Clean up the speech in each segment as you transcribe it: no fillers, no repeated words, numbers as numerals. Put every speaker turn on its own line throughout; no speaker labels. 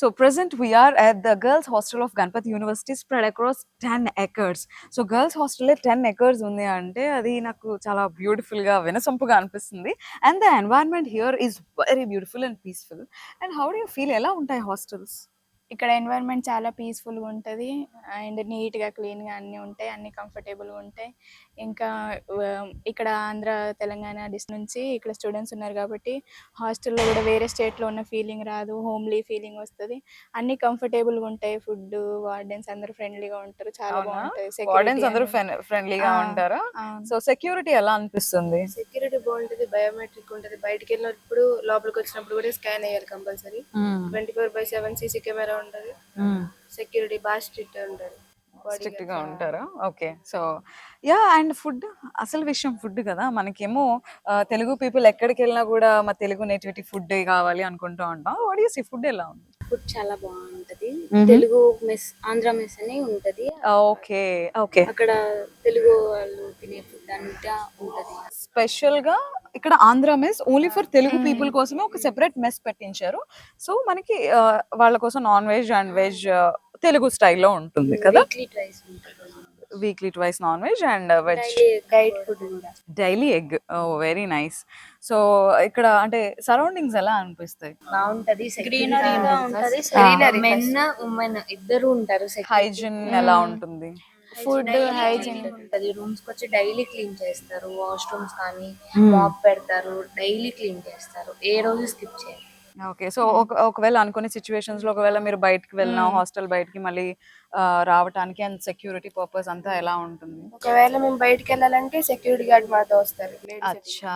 So present we are at the girls hostel of Ganpati University spread across 10 acres. So girls hostel 10 acres ఉంది అంటే అది నాకు చాలా beautiful గా వినసొంపుగా అనిపిస్తుంది. And the environment here is very beautiful and peaceful. And how do you feel? ఎలా ఉంటాయి హాస్టల్స్?
ఇక్కడ ఎన్వైరన్మెంట్ చాలా పీస్ఫుల్గా ఉంటుంది అండ్ నీట్గా క్లీన్గా అన్నీ ఉంటాయి, అన్నీ కంఫర్టబుల్గా ఉంటాయి. ఇంకా ఇక్కడ ఆంధ్ర తెలంగాణ డిస్ట్రిక్ట్ నుంచి ఇక్కడ స్టూడెంట్స్ ఉన్నారు కాబట్టి హాస్టల్లో కూడా వేరే స్టేట్లో ఉన్న ఫీలింగ్ రాదు, హోమ్లీ ఫీలింగ్ వస్తుంది. అన్నీ కంఫర్టబుల్గా ఉంటాయి, ఫుడ్ వార్డెన్స్ అందరూ ఫ్రెండ్లీగా ఉంటారు, చాలా బాగుంటుంది.
వార్డెన్స్ అందరూ ఫ్రెండ్లీగా ఉంటారా? సో సెక్యూరిటీ ఎలా అనిపిస్తుంది?
సెక్యూరిటీ బాగుంటది, బయోమెట్రిక్ ఉంటది. బయటికి వెళ్ళినప్పుడు లోపలికి వచ్చినప్పుడు కూడా స్కాన్ అయ్యాలి కంపల్సరీ. 24/7 సీసీ కెమెరా ఉంటది. సెక్యూరిటీ బాగా స్ట్రిక్ట్ ఉంటది.
స్ట్రిక్ట్ గా ఉంటారా? Okay. So yeah, and food, అసలు విషయం ఫుడ్ కదా. మనకేమో తెలుగు పీపుల్ ఎక్కడికి వెళ్ళినా కూడా మా తెలుగు నేటివిటీ ఫుడ్ కావాలి అనుకుంటూ ఉంటాం. వాట్ యు సీ, ఫుడ్ ఎలా ఉంది?
ఫుడ్ చాలా బాగుంటది. తెలుగు మెస్, ఆంధ్ర మెస్ అని ఉంటది.
Okay okay.
అక్కడ తెలుగు వాళ్ళు తినే ఫుడ్ అంతా ఉంటది.
స్పెషల్ గా ఇక్కడ Andhra mess only for Telugu people కోసమే ఒక సెపరేట్ మెస్ పెట్టించారు. సో మనకి వాళ్ళ కోసం non veg and veg Telugu స్టైల్లో ఉంటుంది కదా. Weekly twice non veg and veg.
Diet food కూడా
daily egg. Very nice. So ఇక్కడ అంటే సరౌండింగ్స్ ఎలా అనిపిస్తాయి?
బాగుంటది, గ్రీనరీగా ఉంటది. మెన్ ఉమెన్ ఇద్దరు ఉంటారు.
హైజీన్ ఎలా ఉంటుంది?
ఫుడ్ హైజీన్ ఉంటది. రూమ్స్ కి వచ్చి డైలీ క్లీన్ చేస్తారు. వాష్రూమ్స్ కానీ మాప్ పెడతారు, డైలీ క్లీన్ చేస్తారు, ఏ రోజు స్కిప్ చేయరు.
ఓకే. సో ఒకవేళ అనుకునే సిచ్యువేషన్స్ లో ఒకవేళ మీరు బయటకు వెళ్ళినా హాస్టల్ బయటికి మళ్ళీ రావటానికి అండ్ సెక్యూరిటీ పర్పస్ అంతా ఎలా ఉంటుంది?
ఒకవేళ మేము బయటికి వెళ్ళాలంటే సెక్యూరిటీ గార్డ్ మాతో వస్తారు.
అచ్చా.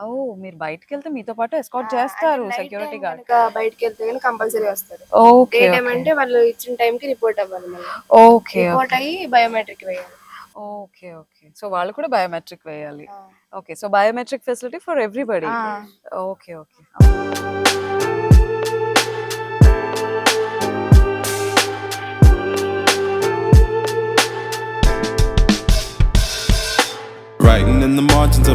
ఓ, మీరు బయటకి వెళ్తే మీతో పాటు ఎస్కార్ట్ చేస్తారు సెక్యూరిటీ గార్డ్?
బయటికి వెళ్తే కానీ కంపల్సరీ వస్తారు.
ఓకే.
డే టైం అంటే వాళ్ళు ఇచ్చిన టైం కి రిపోర్ట్ అవ్వాలి. మళ్ళీ
ఓకే.
రిపోర్ట్ అయ్యి బయోమెట్రిక్ వేయాలి.
Okay okay. సో వాళ్ళు కూడా బయోమెట్రిక్ వేయాలి. Okay. So biometric facility for everybody. Okay okay.